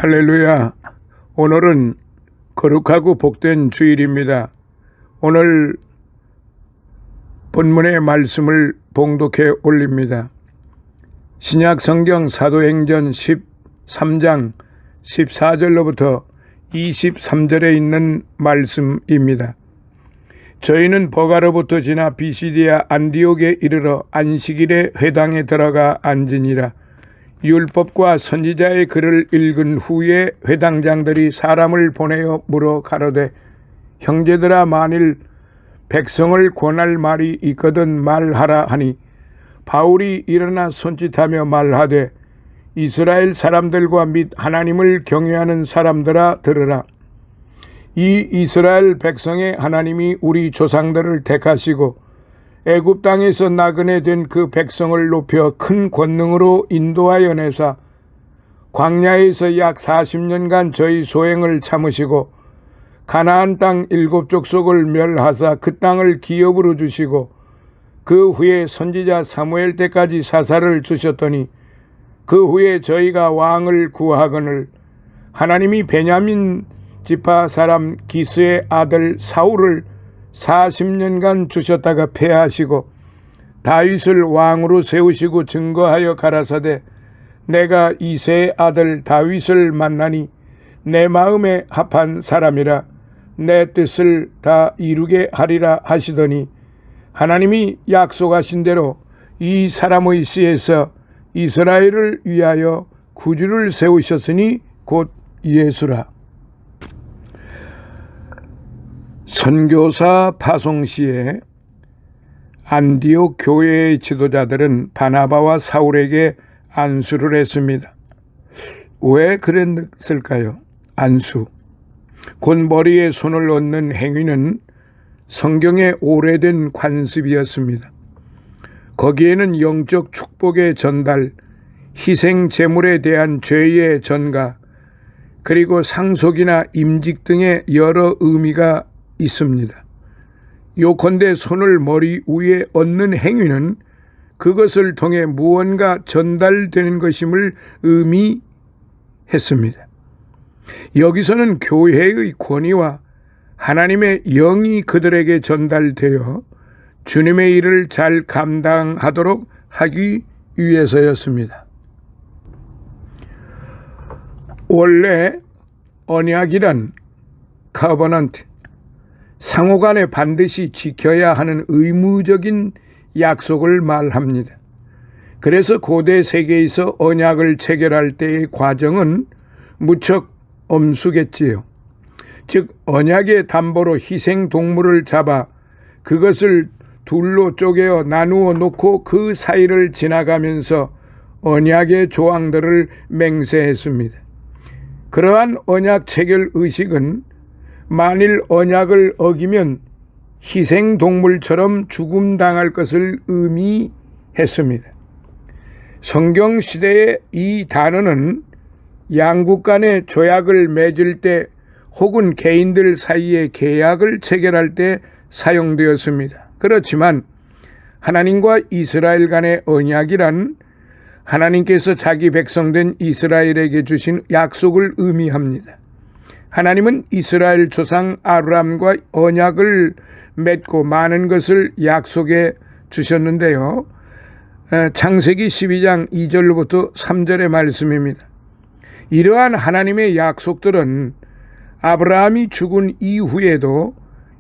할렐루야. 오늘은 거룩하고 복된 주일입니다. 오늘 본문의 말씀을 봉독해 올립니다. 신약 성경 사도행전 13장 14절로부터 23절에 있는 말씀입니다. 저희는 버가로부터 지나 비시디아 안디옥에 이르러 안식일에 회당에 들어가 앉으니라. 율법과 선지자의 글을 읽은 후에 회당장들이 사람을 보내어 물어 가로되, 형제들아, 만일 백성을 권할 말이 있거든 말하라 하니, 바울이 일어나 손짓하며 말하되, 이스라엘 사람들과 및 하나님을 경외하는 사람들아 들으라. 이 이스라엘 백성의 하나님이 우리 조상들을 택하시고 애굽 땅에서 나그네 된 그 백성을 높여 큰 권능으로 인도하여 내사 광야에서 약 40년간 저희 소행을 참으시고 가나안 땅 7족속을 멸하사 그 땅을 기업으로 주시고 그 후에 선지자 사무엘 때까지 사사를 주셨더니 그 후에 저희가 왕을 구하거늘 하나님이 베냐민 지파 사람 기스의 아들 사울을 40년간 주셨다가 패하시고 다윗을 왕으로 세우시고 증거하여 가라사대, 내가 이새의 아들 다윗을 만나니 내 마음에 합한 사람이라 내 뜻을 다 이루게 하리라 하시더니, 하나님이 약속하신 대로 이 사람의 씨에서 이스라엘을 위하여 구주를 세우셨으니 곧 예수라. 선교사 파송 시에 안디옥 교회의 지도자들은 바나바와 사울에게 안수를 했습니다. 왜 그랬을까요? 안수, 곧 머리에 손을 얹는 행위는 성경의 오래된 관습이었습니다. 거기에는 영적 축복의 전달, 희생 제물에 대한 죄의 전가, 그리고 상속이나 임직 등의 여러 의미가 있습니다. 요컨대 손을 머리 위에 얹는 행위는 그것을 통해 무언가 전달되는 것임을 의미했습니다. 여기서는 교회의 권위와 하나님의 영이 그들에게 전달되어 주님의 일을 잘 감당하도록 하기 위해서였습니다. 원래 언약이란 커버넌트, 상호간에 반드시 지켜야 하는 의무적인 약속을 말합니다. 그래서 고대 세계에서 언약을 체결할 때의 과정은 무척 엄숙했지요. 즉, 언약의 담보로 희생 동물을 잡아 그것을 둘로 쪼개어 나누어 놓고 그 사이를 지나가면서 언약의 조항들을 맹세했습니다. 그러한 언약 체결 의식은 만일 언약을 어기면 희생동물처럼 죽음당할 것을 의미했습니다. 성경 시대의 이 단어는 양국 간의 조약을 맺을 때 혹은 개인들 사이에 계약을 체결할 때 사용되었습니다. 그렇지만 하나님과 이스라엘 간의 언약이란 하나님께서 자기 백성된 이스라엘에게 주신 약속을 의미합니다. 하나님은 이스라엘 조상 아브라함과 언약을 맺고 많은 것을 약속해 주셨는데요. 창세기 12장 2절로부터 3절의 말씀입니다. 이러한 하나님의 약속들은 아브라함이 죽은 이후에도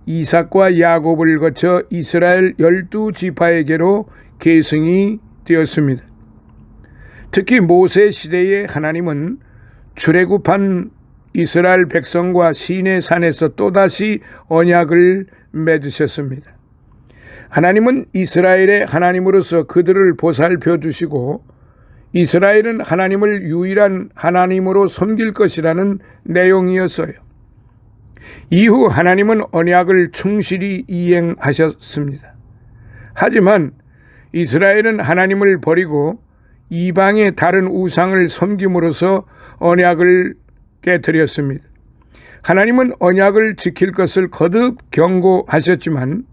이삭과 야곱을 거쳐 이스라엘 12지파에게로 계승이 되었습니다. 특히 모세 시대의 하나님은 출애굽한 이스라엘 백성과 시내 산에서 또다시 언약을 맺으셨습니다. 하나님은 이스라엘의 하나님으로서 그들을 보살펴 주시고 이스라엘은 하나님을 유일한 하나님으로 섬길 것이라는 내용이었어요. 이후 하나님은 언약을 충실히 이행하셨습니다. 하지만 이스라엘은 하나님을 버리고 이방의 다른 우상을 섬김으로써 언약을 깨뜨렸습니다. 하나님은 언약을 지킬 것을 거듭 경고하셨지만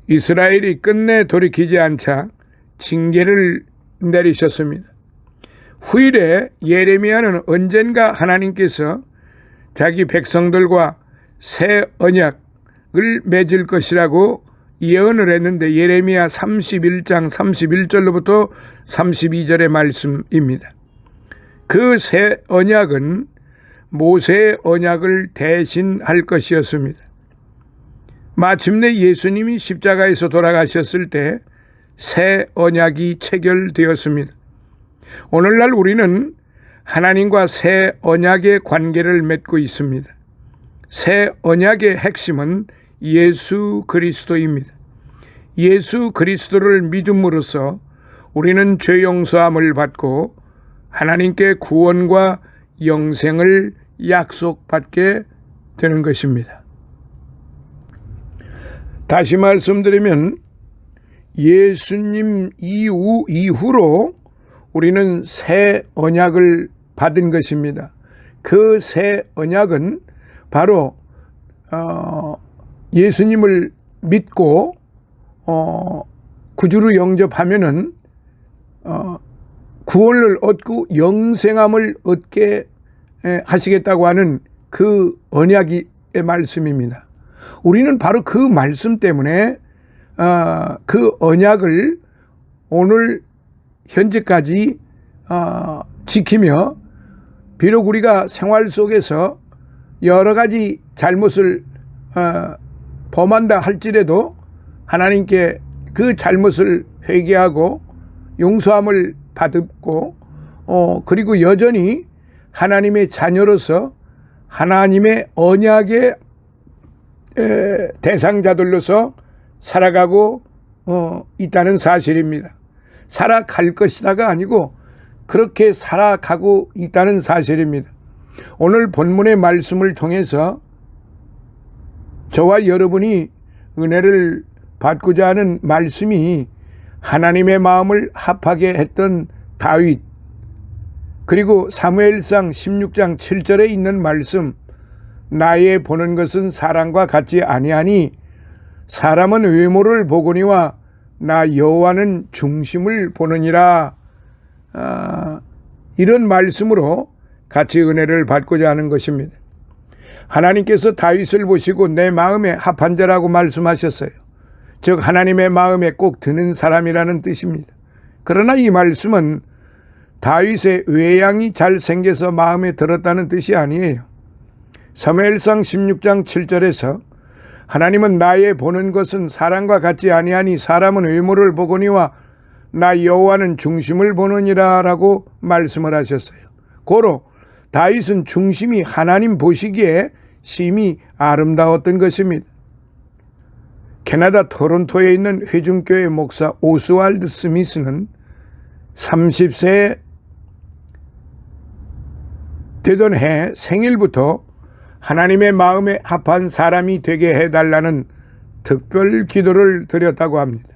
이스라엘이 끝내 돌이키지 않자 징계를 내리셨습니다. 후일에 예레미야는 언젠가 하나님께서 자기 백성들과 새 언약을 맺을 것이라고 예언을 했는데 예레미야 31장 31절로부터 32절의 말씀입니다. 그 새 언약은 모세의 언약을 대신할 것이었습니다. 마침내 예수님이 십자가에서 돌아가셨을 때 새 언약이 체결되었습니다. 오늘날 우리는 하나님과 새 언약의 관계를 맺고 있습니다. 새 언약의 핵심은 예수 그리스도입니다. 예수 그리스도를 믿음으로써 우리는 죄 용서함을 받고 하나님께 구원과 영생을 약속받게 되는 것입니다. 다시 말씀드리면 예수님 이후로 우리는 새 언약을 받은 것입니다. 그 새 언약은 바로 예수님을 믿고 구주로 영접하면은 구원을 얻고 영생함을 얻게 하시겠다고 하는 그 언약의 말씀입니다. 우리는 바로 그 말씀 때문에 그 언약을 오늘 현재까지 지키며 비록 우리가 생활 속에서 여러 가지 잘못을 범한다 할지라도 하나님께 그 잘못을 회개하고 용서함을 받고 그리고 여전히 하나님의 자녀로서 하나님의 언약의 대상자들로서 살아가고 있다는 사실입니다. 살아갈 것이다가 아니고 그렇게 살아가고 있다는 사실입니다. 오늘 본문의 말씀을 통해서 저와 여러분이 은혜를 받고자 하는 말씀이 하나님의 마음을 합하게 했던 다윗, 그리고 사무엘상 16장 7절에 있는 말씀, 나의 보는 것은 사람과 같지 아니하니 사람은 외모를 보거니와 나 여호와는 중심을 보느니라. 이런 말씀으로 같이 은혜를 받고자 하는 것입니다. 하나님께서 다윗을 보시고 내 마음에 합한 자라고 말씀하셨어요. 즉 하나님의 마음에 꼭 드는 사람이라는 뜻입니다. 그러나 이 말씀은 다윗의 외양이 잘생겨서 마음에 들었다는 뜻이 아니에요. 사무엘상 16장 7절에서 하나님은 나의 보는 것은 사람과 같지 아니하니 사람은 외모를 보거니와 나 여호와는 중심을 보느니라 라고 말씀을 하셨어요. 고로 다윗은 중심이 하나님 보시기에 심히 아름다웠던 것입니다. 캐나다 토론토에 있는 회중교회 목사 오스왈드 스미스는 30세 되던 해 생일부터 하나님의 마음에 합한 사람이 되게 해달라는 특별 기도를 드렸다고 합니다.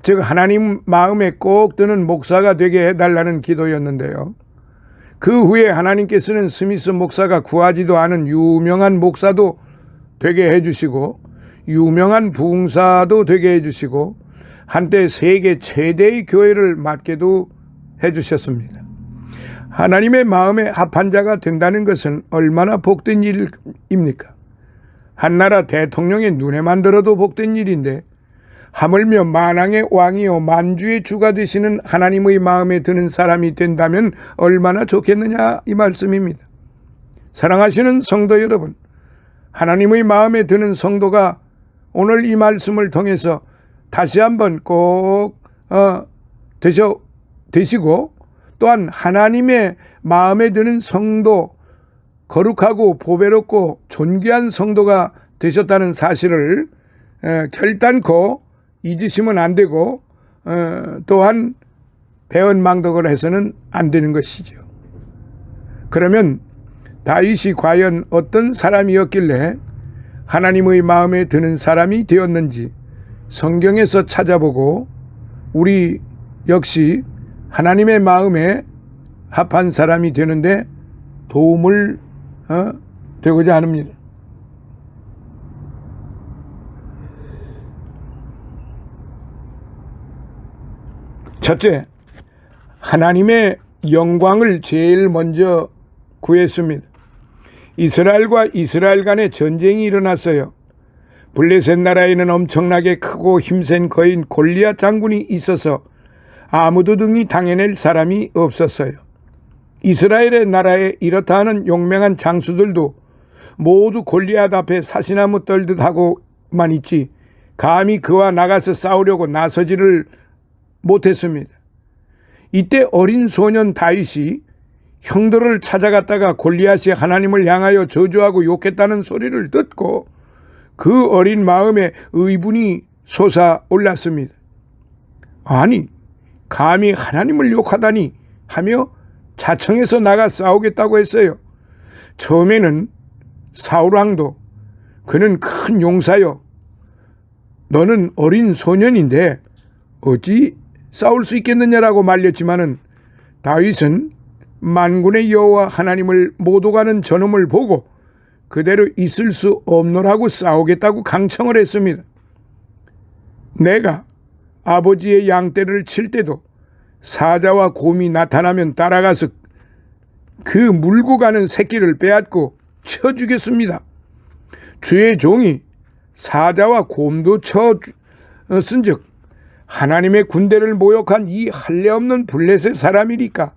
즉 하나님 마음에 꼭 드는 목사가 되게 해달라는 기도였는데요. 그 후에 하나님께서는 스미스 목사가 구하지도 않은 유명한 목사도 되게 해주시고 유명한 부흥사도 되게 해주시고 한때 세계 최대의 교회를 맡게도 해주셨습니다. 하나님의 마음에 합한 자가 된다는 것은 얼마나 복된 일입니까? 한나라 대통령의 눈에만 들어도 복된 일인데 하물며 만왕의 왕이요 만주의 주가 되시는 하나님의 마음에 드는 사람이 된다면 얼마나 좋겠느냐 이 말씀입니다. 사랑하시는 성도 여러분, 하나님의 마음에 드는 성도가 오늘 이 말씀을 통해서 다시 한번 꼭 되시고 또한 하나님의 마음에 드는 성도, 거룩하고 보배롭고 존귀한 성도가 되셨다는 사실을 결단코 잊으시면 안 되고 또한 배은망덕을 해서는 안 되는 것이죠. 그러면 다윗이 과연 어떤 사람이었길래 하나님의 마음에 드는 사람이 되었는지 성경에서 찾아보고 우리 역시 하나님의 마음에 합한 사람이 되는데 도움을 되고자 합니다. 첫째, 하나님의 영광을 제일 먼저 구했습니다. 이스라엘과 이스라엘 간에 전쟁이 일어났어요. 블레셋 나라에는 엄청나게 크고 힘센 거인 골리앗 장군이 있어서 아무도 등이 당해낼 사람이 없었어요. 이스라엘의 나라에 이렇다 하는 용맹한 장수들도 모두 골리앗 앞에 사시나무 떨듯 하고만 있지 감히 그와 나가서 싸우려고 나서지를 못했습니다. 이때 어린 소년 다윗이 형들을 찾아갔다가 골리앗이 하나님을 향하여 저주하고 욕했다는 소리를 듣고 그 어린 마음에 의분이 솟아올랐습니다. 아니, 감히 하나님을 욕하다니 하며 자청해서 나가 싸우겠다고 했어요. 처음에는 사울왕도 그는 큰 용사요, 너는 어린 소년인데 어찌 싸울 수 있겠느냐라고 말렸지만은 다윗은 만군의 여호와 하나님을 못 오가는 저놈을 보고 그대로 있을 수 없노라고 싸우겠다고 강청을 했습니다. 내가 아버지의 양떼를 칠 때도 사자와 곰이 나타나면 따라가서 그 물고 가는 새끼를 빼앗고 쳐 주겠습니다. 주의 종이 사자와 곰도 쳤은즉 하나님의 군대를 모욕한 이 할례 없는 블레셋 사람이니까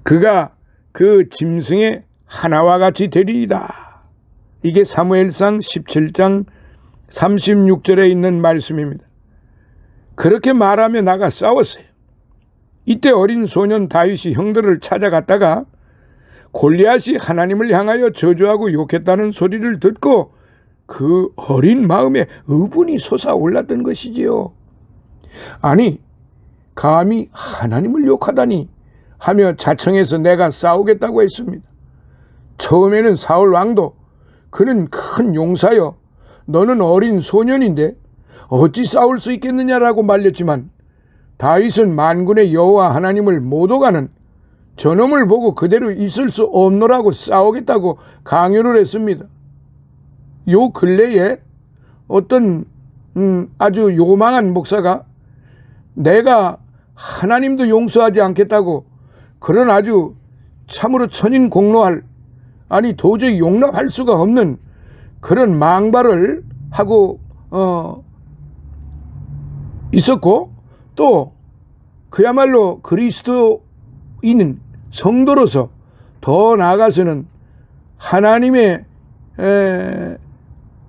그가 그 짐승의 하나와 같이 되리이다. 이게 사무엘상 17장 36절에 있는 말씀입니다. 그렇게 말하며 나가 싸웠어요. 이때 어린 소년 다윗이 형들을 찾아갔다가 골리앗이 하나님을 향하여 저주하고 욕했다는 소리를 듣고 그 어린 마음에 의분이 솟아올랐던 것이지요. 아니, 감히 하나님을 욕하다니 하며 자청해서 내가 싸우겠다고 했습니다. 처음에는 사울 왕도 그는 큰 용사여, 너는 어린 소년인데 어찌 싸울 수 있겠느냐라고 말렸지만 다윗은 만군의 여호와 하나님을 못 오가는 저놈을 보고 그대로 있을 수 없노라고 싸우겠다고 강요를 했습니다. 요 근래에 어떤 아주 요망한 목사가 내가 하나님도 용서하지 않겠다고 그런 아주 참으로 천인공노할, 아니 도저히 용납할 수가 없는 그런 망발을 하고 있었고, 또 그야말로 그리스도인 성도로서 더 나아가서는 하나님의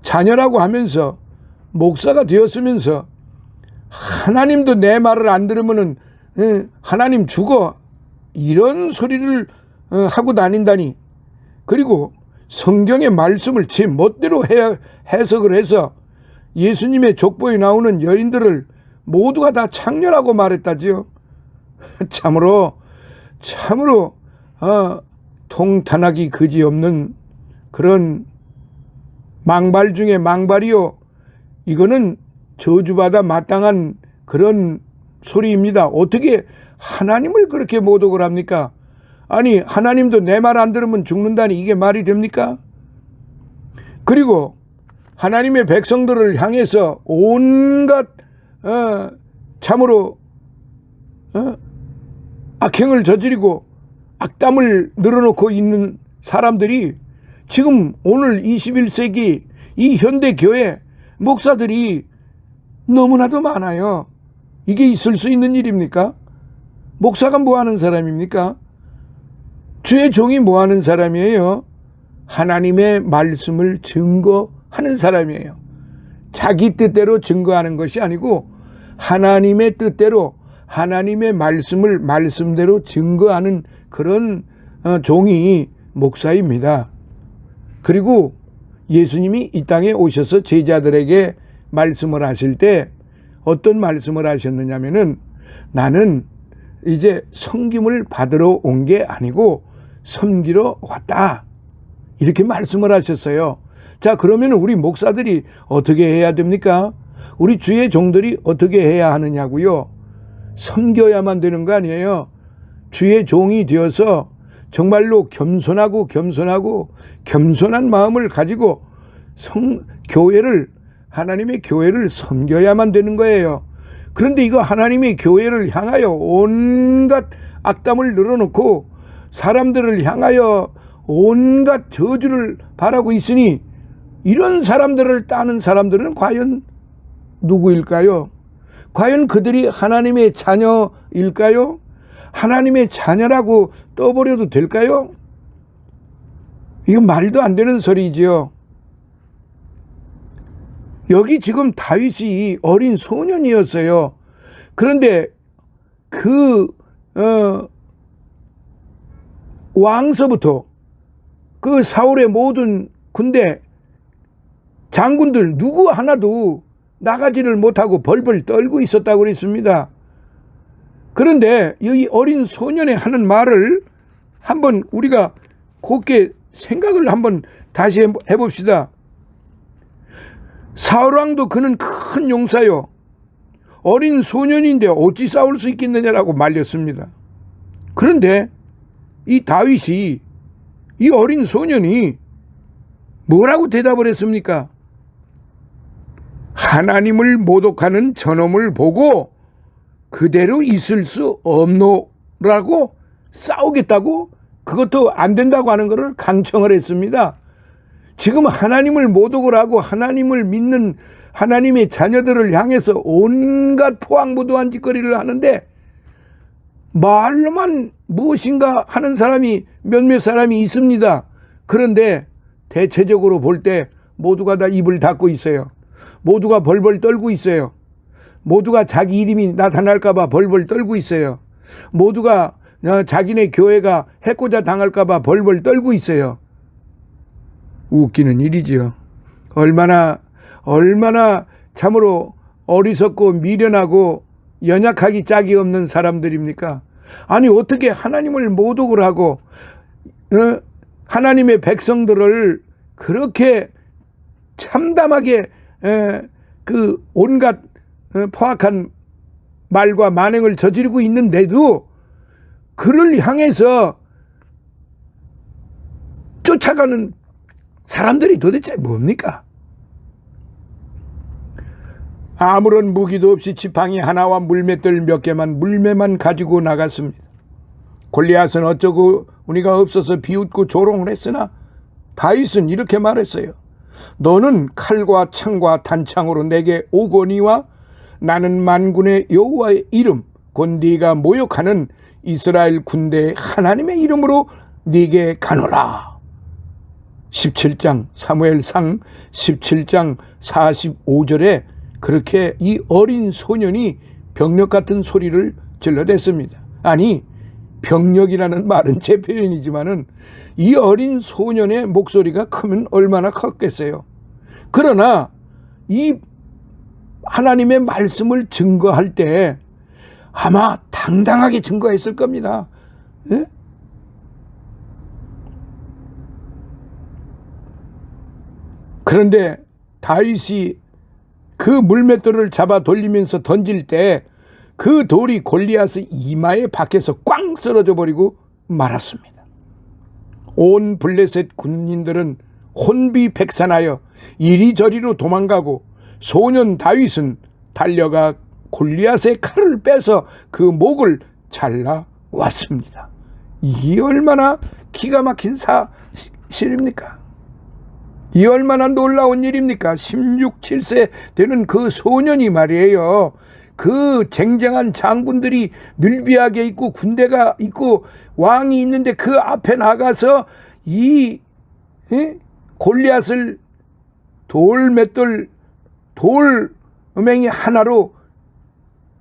자녀라고 하면서 목사가 되었으면서 하나님도 내 말을 안 들으면은 하나님 죽어, 이런 소리를 하고 다닌다니. 그리고 성경의 말씀을 제 멋대로 해석을 해서 예수님의 족보에 나오는 여인들을 모두가 다 창녀라고 말했다지요. 참으로 통탄하기 그지없는 그런 망발 중에 망발이요, 이거는 저주받아 마땅한 그런 소리입니다. 어떻게 하나님을 그렇게 모독을 합니까? 아니, 하나님도 내 말 안 들으면 죽는다니 이게 말이 됩니까? 그리고 하나님의 백성들을 향해서 온갖 참으로 악행을 저지르고 악담을 늘어놓고 있는 사람들이 지금 오늘 21세기 이 현대교회 목사들이 너무나도 많아요. 이게 있을 수 있는 일입니까? 목사가 뭐 하는 사람입니까? 주의 종이 뭐 하는 사람이에요? 하나님의 말씀을 증거하는 사람이에요. 자기 뜻대로 증거하는 것이 아니고 하나님의 뜻대로 하나님의 말씀을 말씀대로 증거하는 그런 종이 목사입니다. 그리고 예수님이 이 땅에 오셔서 제자들에게 말씀을 하실 때 어떤 말씀을 하셨느냐면은 나는 이제 섬김을 받으러 온 게 아니고 섬기러 왔다, 이렇게 말씀을 하셨어요. 자, 그러면 우리 목사들이 어떻게 해야 됩니까? 우리 주의 종들이 어떻게 해야 하느냐고요? 섬겨야만 되는 거 아니에요. 주의 종이 되어서 정말로 겸손한 마음을 가지고 하나님의 교회를 섬겨야만 되는 거예요. 그런데 이거 하나님의 교회를 향하여 온갖 악담을 늘어놓고 사람들을 향하여 온갖 저주를 바라고 있으니 이런 사람들을 따는 사람들은 과연 누구일까요? 과연 그들이 하나님의 자녀일까요? 하나님의 자녀라고 떠버려도 될까요? 이거 말도 안 되는 소리지요. 여기 지금 다윗이 어린 소년이었어요. 그런데 그 왕서부터 그 사울의 모든 군대 장군들 누구 하나도 나가지를 못하고 벌벌 떨고 있었다고 그랬습니다. 그런데 이 어린 소년의 하는 말을 한번 우리가 곱게 생각을 한번 다시 해봅시다. 사울왕도 그는 큰 용사요, 어린 소년인데 어찌 싸울 수 있겠느냐라고 말렸습니다. 그런데 이 다윗이, 이 어린 소년이 뭐라고 대답을 했습니까? 하나님을 모독하는 저놈을 보고 그대로 있을 수 없노라고 싸우겠다고, 그것도 안 된다고 하는 것을 강청을 했습니다. 지금 하나님을 모독을 하고 하나님을 믿는 하나님의 자녀들을 향해서 온갖 포항무도한 짓거리를 하는데 말로만 무엇인가 하는 사람이 몇몇 사람이 있습니다. 그런데 대체적으로 볼 때 모두가 다 입을 닫고 있어요. 모두가 벌벌 떨고 있어요. 모두가 자기 이름이 나타날까 봐 벌벌 떨고 있어요. 모두가 자기네 교회가 해코자 당할까 봐 벌벌 떨고 있어요. 웃기는 일이지요. 얼마나 참으로 어리석고 미련하고 연약하기 짝이 없는 사람들입니까? 아니 어떻게 하나님을 모독을 하고 하나님의 백성들을 그렇게 참담하게 그 온갖 포악한 말과 만행을 저지르고 있는데도 그를 향해서 쫓아가는 사람들이 도대체 뭡니까? 아무런 무기도 없이 지팡이 하나와 물맷돌 몇 개만, 물매만 가지고 나갔습니다. 골리앗은 어쩌고 우리가 없어서 비웃고 조롱을 했으나 다윗은 이렇게 말했어요. 너는 칼과 창과 단창으로 내게 오거니와 나는 만군의 여호와의 이름 곧 네가 모욕하는 이스라엘 군대의 하나님의 이름으로 네게 가노라. 17장 사무엘상 17장 45절에 그렇게 이 어린 소년이 병력 같은 소리를 질러댔습니다. 아니 병력이라는 말은 제 표현이지만은 이 어린 소년의 목소리가 크면 얼마나 컸겠어요. 그러나 이 하나님의 말씀을 증거할 때 아마 당당하게 증거했을 겁니다. 예? 그런데 다윗이 그 물맷돌을 잡아 돌리면서 던질 때 그 돌이 골리앗의 이마에 박혀서 꽝 쓰러져 버리고 말았습니다. 온 블레셋 군인들은 혼비백산하여 이리저리로 도망가고 소년 다윗은 달려가 골리앗의 칼을 빼서 그 목을 잘라왔습니다. 이게 얼마나 기가 막힌 사실입니까? 이 얼마나 놀라운 일입니까? 16, 7세 되는 그 소년이 말이에요. 그 쟁쟁한 장군들이 늘비하게 있고 군대가 있고 왕이 있는데 그 앞에 나가서 이 골리앗을 돌맷돌 돌멩이 하나로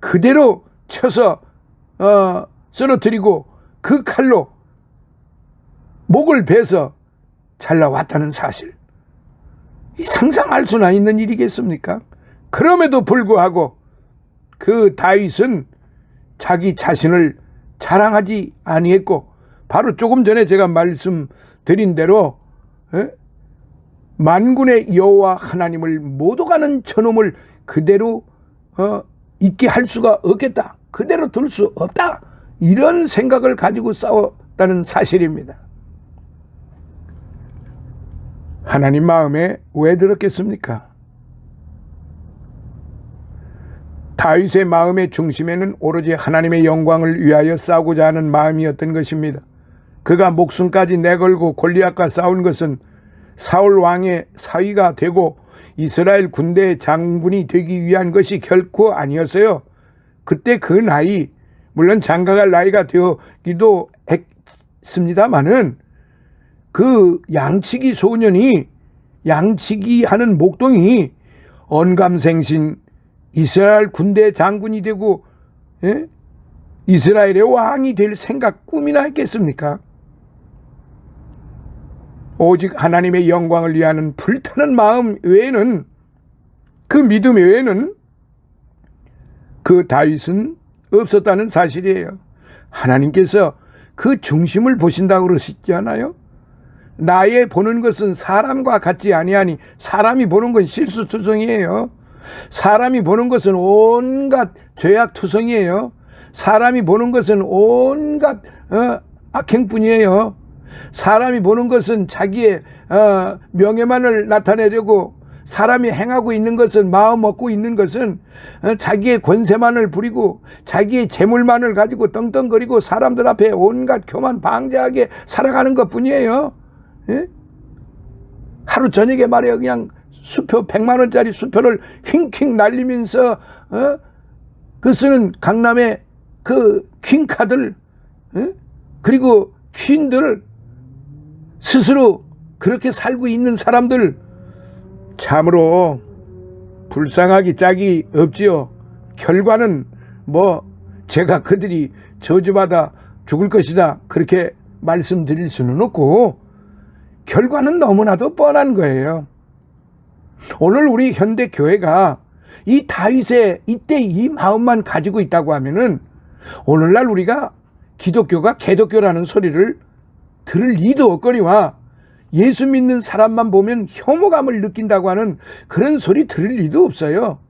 그대로 쳐서 쓰러뜨리고 그 칼로 목을 베서 잘라왔다는 사실, 이 상상할 수나 있는 일이겠습니까? 그럼에도 불구하고 그 다윗은 자기 자신을 자랑하지 아니했고 바로 조금 전에 제가 말씀드린 대로 만군의 여호와 하나님을 모독하는 저놈을 그대로 있게 할 수가 없겠다, 그대로 둘 수 없다, 이런 생각을 가지고 싸웠다는 사실입니다. 하나님 마음에 왜 들었겠습니까? 다윗의 마음의 중심에는 오로지 하나님의 영광을 위하여 싸우고자 하는 마음이었던 것입니다. 그가 목숨까지 내걸고 골리앗과 싸운 것은 사울 왕의 사위가 되고 이스라엘 군대의 장군이 되기 위한 것이 결코 아니었어요. 그때 그 나이, 물론 장가갈 나이가 되었기도 했습니다마는 그 양치기 소년이, 양치기 하는 목동이 언감생신 이스라엘 군대 장군이 되고 이스라엘의 왕이 될 생각 꿈이나 했겠습니까? 오직 하나님의 영광을 위하는 불타는 마음 외에는, 그 믿음 외에는 그 다윗은 없었다는 사실이에요. 하나님께서 그 중심을 보신다고 그러시지 않아요? 나의 보는 것은 사람과 같지 아니하니, 사람이 보는 건 실수투성이에요. 사람이 보는 것은 온갖 죄악투성이에요. 사람이 보는 것은 온갖 악행뿐이에요. 사람이 보는 것은 자기의 명예만을 나타내려고, 사람이 행하고 있는 것은, 마음 먹고 있는 것은 자기의 권세만을 부리고 자기의 재물만을 가지고 떵떵거리고 사람들 앞에 온갖 교만 방자하게 살아가는 것뿐이에요. 예? 하루 저녁에 말이야 그냥 수표 100만 원짜리 수표를 킁킁 날리면서 그 쓰는 강남의 그 퀸카들, 그리고 퀸들, 스스로 그렇게 살고 있는 사람들, 참으로 불쌍하기 짝이 없지요. 결과는 뭐 제가 그들이 저주받아 죽을 것이다 그렇게 말씀드릴 수는 없고, 결과는 너무나도 뻔한 거예요. 오늘 우리 현대 교회가 이 다윗의 이때 이 마음만 가지고 있다고 하면은 오늘날 우리가 기독교가 개독교라는 소리를 들을 리도 없거니와 예수 믿는 사람만 보면 혐오감을 느낀다고 하는 그런 소리 들을 리도 없어요.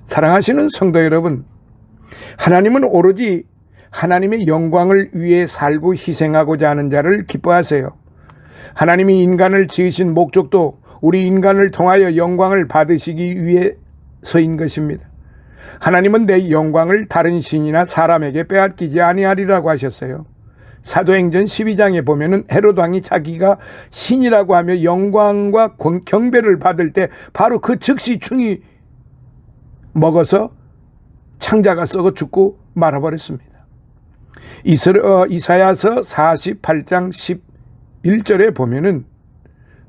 사랑하시는 성도 여러분, 하나님은 오로지 하나님의 영광을 위해 살고 희생하고자 하는 자를 기뻐하세요. 하나님이 인간을 지으신 목적도 우리 인간을 통하여 영광을 받으시기 위해서인 것입니다. 하나님은 내 영광을 다른 신이나 사람에게 빼앗기지 아니하리라고 하셨어요. 사도행전 12장에 보면은 헤롯 왕이 자기가 신이라고 하며 영광과 경배를 받을 때 바로 그 즉시 충이 먹어서 창자가 썩어 죽고 말아버렸습니다. 이사야서 48장 11절에 보면은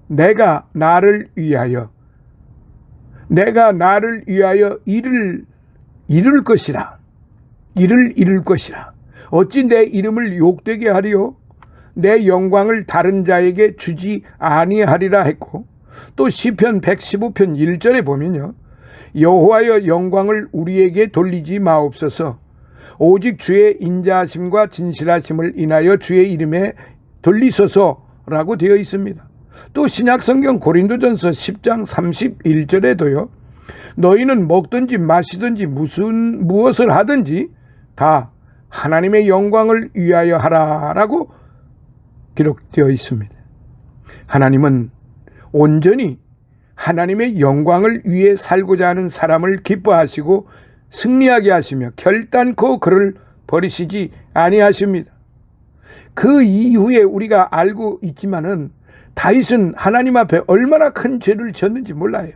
내가 나를 위하여 이를 이룰 것이라. 어찌 내 이름을 욕되게 하리요? 내 영광을 다른 자에게 주지 아니하리라 했고, 또 시편 115편 1절에 보면요, 여호와여 영광을 우리에게 돌리지 마옵소서. 오직 주의 인자하심과 진실하심을 인하여 주의 이름에 돌리소서라고 되어 있습니다. 또 신약성경 고린도전서 10장 31절에도요, 너희는 먹든지 마시든지 무엇을 하든지 다 하나님의 영광을 위하여 하라라고 기록되어 있습니다. 하나님은 온전히 하나님의 영광을 위해 살고자 하는 사람을 기뻐하시고 승리하게 하시며 결단코 그를 버리시지 아니하십니다. 그 이후에 우리가 알고 있지만은 다윗은 하나님 앞에 얼마나 큰 죄를 지었는지 몰라요.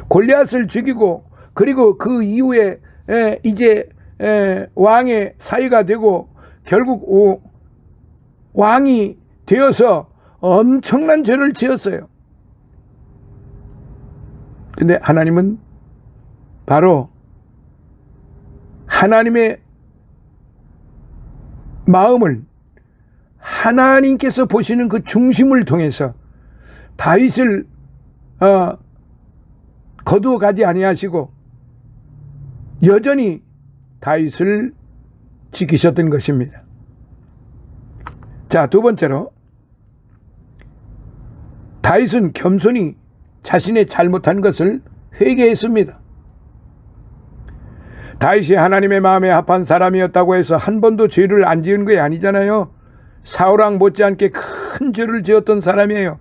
골리앗을 죽이고, 그리고 그 이후에 이제 왕의 사위가 되고 결국 왕이 되어서 엄청난 죄를 지었어요. 근데 하나님은 바로 하나님의 마음을, 하나님께서 보시는 그 중심을 통해서 다윗을 거두어 가지 아니하시고 여전히 다윗을 지키셨던 것입니다. 자, 두 번째로 다윗은 겸손히 자신의 잘못한 것을 회개했습니다. 다윗이 하나님의 마음에 합한 사람이었다고 해서 한 번도 죄를 안 지은 게 아니잖아요. 사울왕 못지않게 큰 죄를 지었던 사람이에요.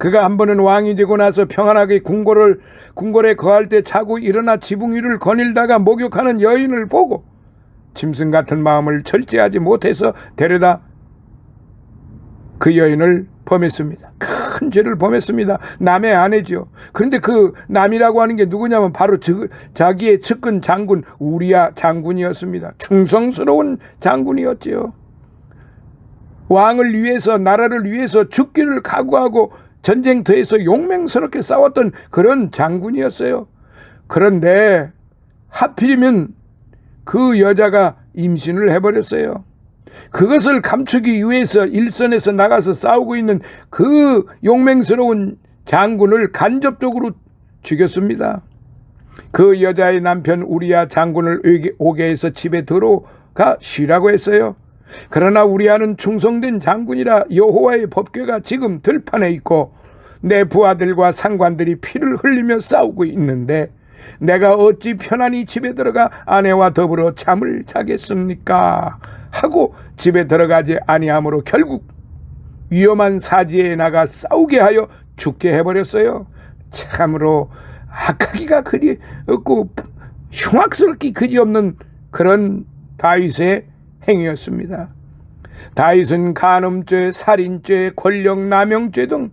그가 한 번은 왕이 되고 나서 평안하게 궁궐에 거할 때 자고 일어나 지붕 위를 거닐다가 목욕하는 여인을 보고 짐승 같은 마음을 절제하지 못해서 데려다 그 여인을 범했습니다. 큰 죄를 범했습니다. 남의 아내죠. 그런데 그 남이라고 하는 게 누구냐면 바로 자기의 측근 장군 우리야 장군이었습니다. 충성스러운 장군이었지요. 왕을 위해서, 나라를 위해서 죽기를 각오하고 전쟁터에서 용맹스럽게 싸웠던 그런 장군이었어요. 그런데 하필이면 그 여자가 임신을 해버렸어요. 그것을 감추기 위해서 일선에서 나가서 싸우고 있는 그 용맹스러운 장군을 간접적으로 죽였습니다. 그 여자의 남편 우리야 장군을 오게 해서 집에 들어가 쉬라고 했어요. 그러나 우리야는 충성된 장군이라 여호와의 법궤가 지금 들판에 있고 내 부하들과 상관들이 피를 흘리며 싸우고 있는데 내가 어찌 편안히 집에 들어가 아내와 더불어 잠을 자겠습니까? 하고 집에 들어가지 아니하므로 결국 위험한 사지에 나가 싸우게 하여 죽게 해버렸어요. 참으로 악하기가 그리 없고 흉악스럽기 그지없는 그런 다윗의 행위였습니다. 다윗은 간음죄, 살인죄, 권력남용죄 등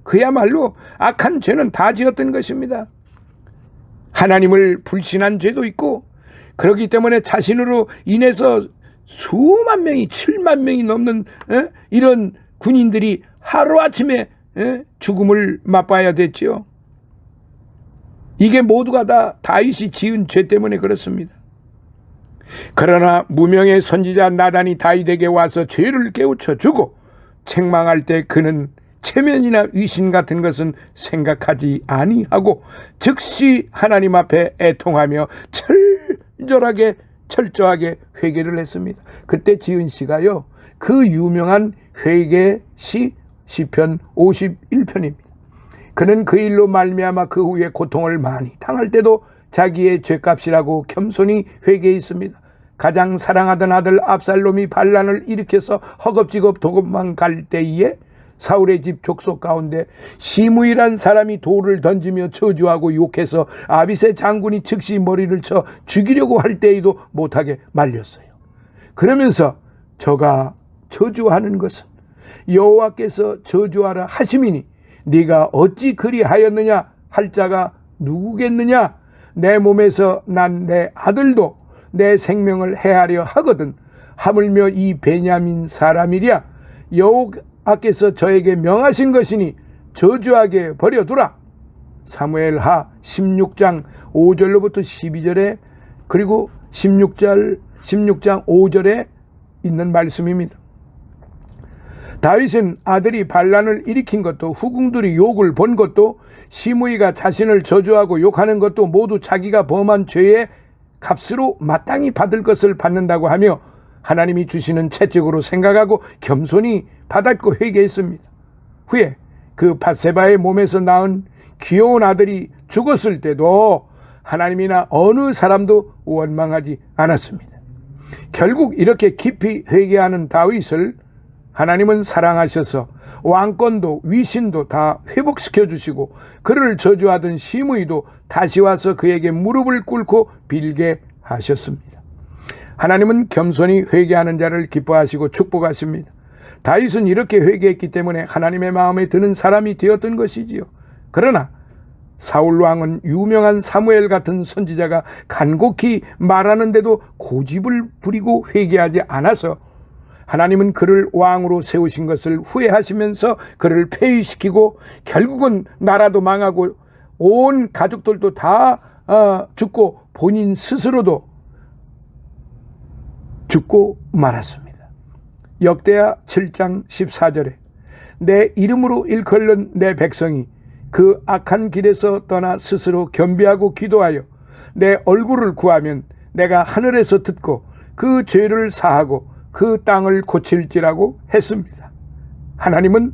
그야말로 악한 죄는 다 지었던 것입니다. 하나님을 불신한 죄도 있고 그렇기 때문에 자신으로 인해서 수만 명이 7만 명이 넘는 이런 군인들이 하루아침에 죽음을 맛봐야 됐지요. 이게 모두가 다 다윗이 지은 죄 때문에 그렇습니다. 그러나 무명의 선지자 나단이 다윗에게 와서 죄를 깨우쳐 주고 책망할 때 그는 체면이나 위신 같은 것은 생각하지 아니하고 즉시 하나님 앞에 애통하며 철저하게 회개를 했습니다. 그때 지은 시가요, 그 유명한 회개 시편 51편입니다. 그는 그 일로 말미암아 그 후에 고통을 많이 당할 때도 자기의 죄값이라고 겸손히 회개했습니다. 가장 사랑하던 아들 압살롬이 반란을 일으켜서 허겁지겁 도망갈 때에 사울의 집 족속 가운데 시므이란 사람이 돌을 던지며 저주하고 욕해서 아비새 장군이 즉시 머리를 쳐 죽이려고 할 때에도 못하게 말렸어요. 그러면서 저가 저주하는 것은 여호와께서 저주하라 하심이니 네가 어찌 그리하였느냐 할 자가 누구겠느냐? 내 몸에서 난 내 아들도 내 생명을 해하려 하거든 하물며 이 베냐민 사람이랴 여호와께서 저에게 명하신 것이니 저주하게 버려두라. 사무엘하 16장 5절로부터 12절에 그리고 16장 5절에 있는 말씀입니다. 다윗은 아들이 반란을 일으킨 것도 후궁들이 욕을 본 것도 시므이가 자신을 저주하고 욕하는 것도 모두 자기가 범한 죄의 값으로 마땅히 받을 것을 받는다고 하며 하나님이 주시는 채찍으로 생각하고 겸손히 받았고 회개했습니다. 후에 그 밧세바의 몸에서 낳은 귀여운 아들이 죽었을 때도 하나님이나 어느 사람도 원망하지 않았습니다. 결국 이렇게 깊이 회개하는 다윗을 하나님은 사랑하셔서 왕권도 위신도 다 회복시켜 주시고 그를 저주하던 시므이도 다시 와서 그에게 무릎을 꿇고 빌게 하셨습니다. 하나님은 겸손히 회개하는 자를 기뻐하시고 축복하십니다. 다윗은 이렇게 회개했기 때문에 하나님의 마음에 드는 사람이 되었던 것이지요. 그러나 사울 왕은 유명한 사무엘 같은 선지자가 간곡히 말하는데도 고집을 부리고 회개하지 않아서 하나님은 그를 왕으로 세우신 것을 후회하시면서 그를 폐위시키고 결국은 나라도 망하고 온 가족들도 다 죽고 본인 스스로도 죽고 말았습니다. 역대하 7장 14절에 내 이름으로 일컬는 내 백성이 그 악한 길에서 떠나 스스로 겸비하고 기도하여 내 얼굴을 구하면 내가 하늘에서 듣고 그 죄를 사하고 그 땅을 고칠지라고 했습니다. 하나님은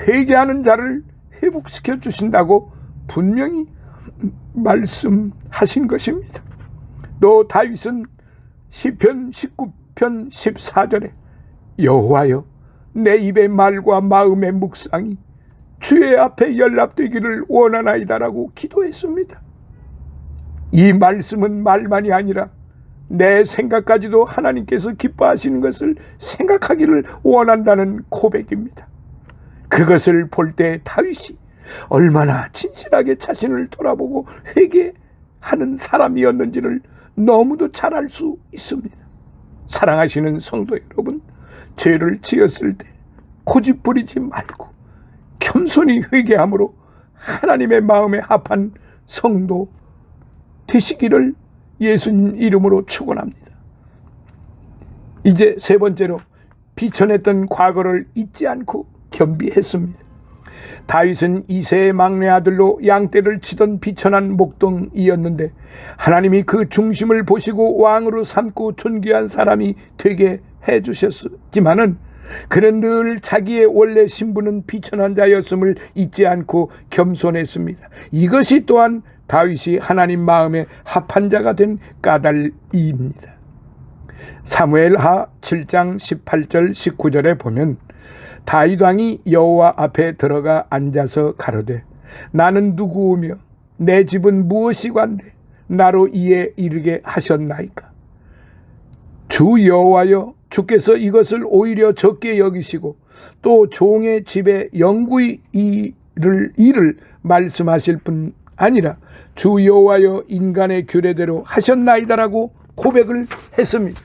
회개하는 자를 회복시켜 주신다고 분명히 말씀하신 것입니다. 또 다윗은 시편 19편 14절에 여호와여 내 입의 말과 마음의 묵상이 주의 앞에 연락되기를 원하나이다라고 기도했습니다. 이 말씀은 말만이 아니라 내 생각까지도 하나님께서 기뻐하시는 것을 생각하기를 원한다는 고백입니다. 그것을 볼 때 다윗이 얼마나 진실하게 자신을 돌아보고 회개하는 사람이었는지를 너무도 잘 알 수 있습니다. 사랑하시는 성도 여러분, 죄를 지었을 때 고집 부리지 말고 겸손히 회개함으로 하나님의 마음에 합한 성도 되시기를 예수님 이름으로 축원합니다. 이제 세 번째로 비천했던 과거를 잊지 않고 겸비했습니다. 다윗은 이새의 막내 아들로 양떼를 치던 비천한 목동이었는데 하나님이 그 중심을 보시고 왕으로 삼고 존귀한 사람이 되게 해주셨지만은 그는 늘 자기의 원래 신분은 비천한 자였음을 잊지 않고 겸손했습니다. 이것이 또한 다윗이 하나님 마음에 합한 자가 된 까닭입니다. 사무엘하 7장 18절 19절에 보면 다윗 왕이 여호와 앞에 들어가 앉아서 가로되 나는 누구오며 내 집은 무엇이관데 나로 이에 이르게 하셨나이까. 주 여호와여, 주께서 이것을 오히려 적게 여기시고 또 종의 집에 영구히 일을 말씀하실 뿐 아니라 주 여호와여 인간의 규례대로 하셨나이다라고 고백을 했습니다.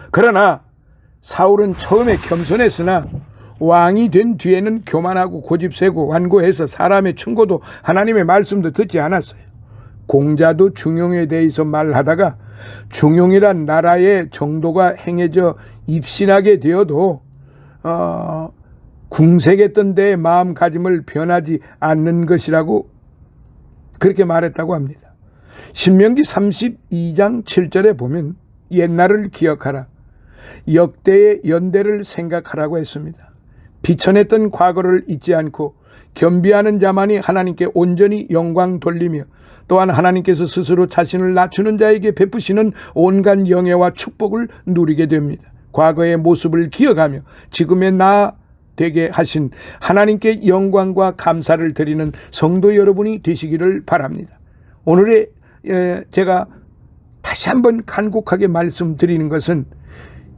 그러나 사울은 처음에 겸손했으나 왕이 된 뒤에는 교만하고 고집세고 완고해서 사람의 충고도 하나님의 말씀도 듣지 않았어요. 공자도 중용에 대해서 말하다가 중용이란 나라의 정도가 행해져 입신하게 되어도 궁색했던 데의 마음가짐을 변하지 않는 것이라고 그렇게 말했다고 합니다. 신명기 32장 7절에 보면 옛날을 기억하라, 역대의 연대를 생각하라고 했습니다. 비천했던 과거를 잊지 않고 겸비하는 자만이 하나님께 온전히 영광 돌리며 또한 하나님께서 스스로 자신을 낮추는 자에게 베푸시는 온갖 영예와 축복을 누리게 됩니다. 과거의 모습을 기억하며 지금의 나 되게 하신 하나님께 영광과 감사를 드리는 성도 여러분이 되시기를 바랍니다. 오늘의 제가 다시 한번 간곡하게 말씀드리는 것은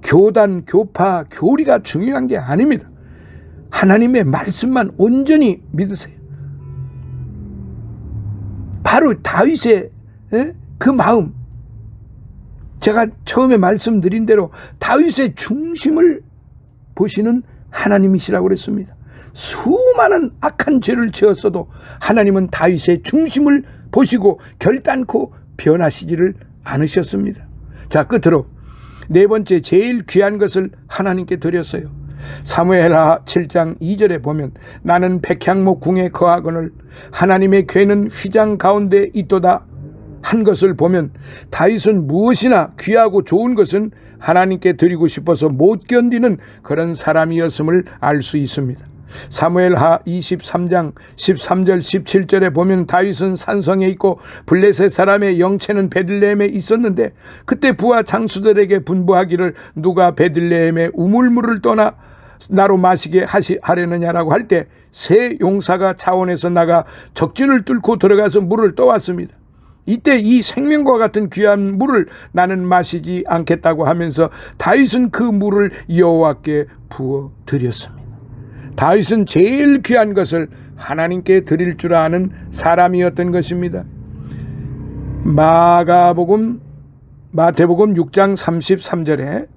교단, 교파, 교리가 중요한 게 아닙니다. 하나님의 말씀만 온전히 믿으세요. 바로 다윗의 그 마음, 제가 처음에 말씀드린 대로 다윗의 중심을 보시는 하나님이시라고 그랬습니다. 수많은 악한 죄를 지었어도 하나님은 다윗의 중심을 보시고 결단코 변하시지를 않으셨습니다. 자, 끝으로 네 번째, 제일 귀한 것을 하나님께 드렸어요. 사무엘하 7장 2절에 보면 나는 백향목 궁에 거하거늘 하나님의 궤는 휘장 가운데 있도다 한 것을 보면 다윗은 무엇이나 귀하고 좋은 것은 하나님께 드리고 싶어서 못 견디는 그런 사람이었음을 알 수 있습니다. 사무엘하 23장 13절 17절에 보면 다윗은 산성에 있고 블레셋 사람의 영체는 베들레헴에 있었는데 그때 부하 장수들에게 분부하기를 누가 베들레헴에 우물물을 떠나 나로 마시게 하려느냐라고 할 때 세 용사가 차원에서 나가 적진을 뚫고 들어가서 물을 떠왔습니다. 이때 이 생명과 같은 귀한 물을 나는 마시지 않겠다고 하면서 다윗은 그 물을 여호와께 부어 드렸습니다. 다윗은 제일 귀한 것을 하나님께 드릴 줄 아는 사람이었던 것입니다. 마태복음 6장 33절에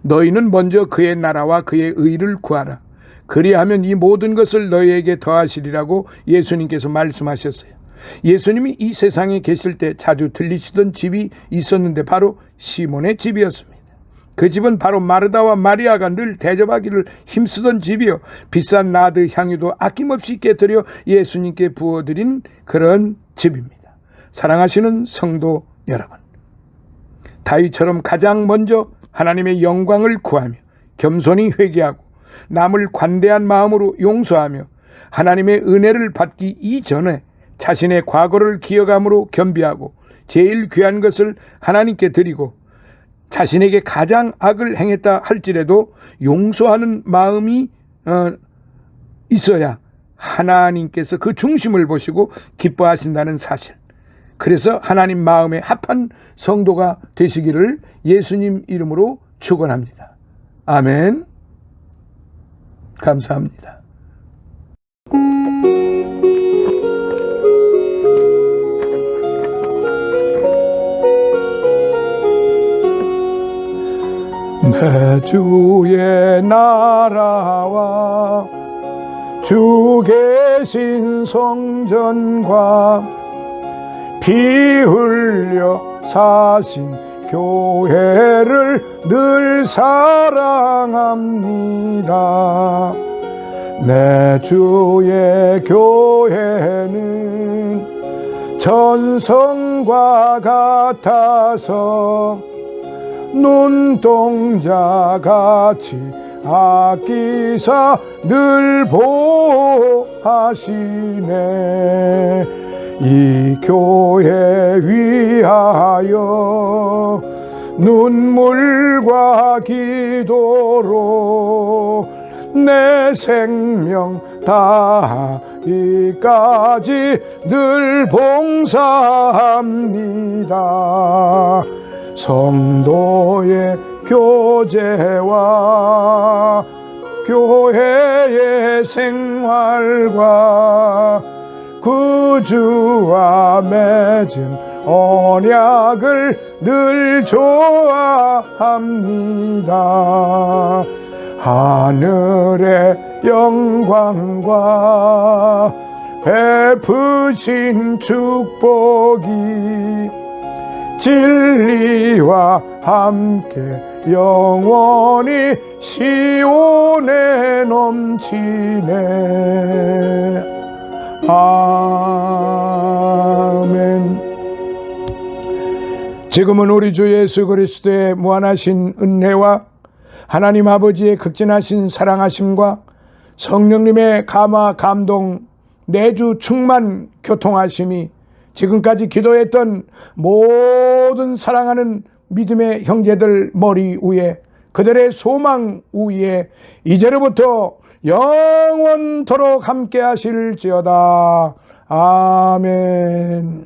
너희는 먼저 그의 나라와 그의 의를 구하라. 그리하면 이 모든 것을 너희에게 더하시리라고 예수님께서 말씀하셨어요. 예수님이 이 세상에 계실 때 자주 들리시던 집이 있었는데 바로 시몬의 집이었습니다. 그 집은 바로 마르다와 마리아가 늘 대접하기를 힘쓰던 집이요, 비싼 나드 향유도 아낌없이 깨뜨려 예수님께 부어드린 그런 집입니다. 사랑하시는 성도 여러분, 다윗처럼 가장 먼저 하나님의 영광을 구하며 겸손히 회개하고 남을 관대한 마음으로 용서하며 하나님의 은혜를 받기 이전에 자신의 과거를 기억함으로 겸비하고 제일 귀한 것을 하나님께 드리고 자신에게 가장 악을 행했다 할지라도 용서하는 마음이 있어야 하나님께서 그 중심을 보시고 기뻐하신다는 사실. 그래서 하나님 마음에 합한 성도가 되시기를 예수님 이름으로 축원합니다. 아멘. 감사합니다. 내 주의 나라와 주 계신 성전과 피 흘려 사신 교회를 늘 사랑합니다. 내 주의 교회는 전성과 같아서 눈동자같이 아끼사 늘 보호하시네. 이 교회 위하여 눈물과 기도로 내 생명 다하기까지 늘 봉사합니다. 성도의 교제와 교회의 생활과 구주와 맺은 언약을 늘 좋아합니다. 하늘의 영광과 베푸신 축복이 진리와 함께 영원히 시온에 넘치네. 아멘. 지금은 우리 주 예수 그리스도의 무한하신 은혜와 하나님 아버지의 극진하신 사랑하심과 성령님의 감화 감동 내주 충만 교통하심이 지금까지 기도했던 모든 사랑하는 믿음의 형제들 머리 위에, 그들의 소망 위에 이제로부터 영원토록 함께 하실지어다. 아멘.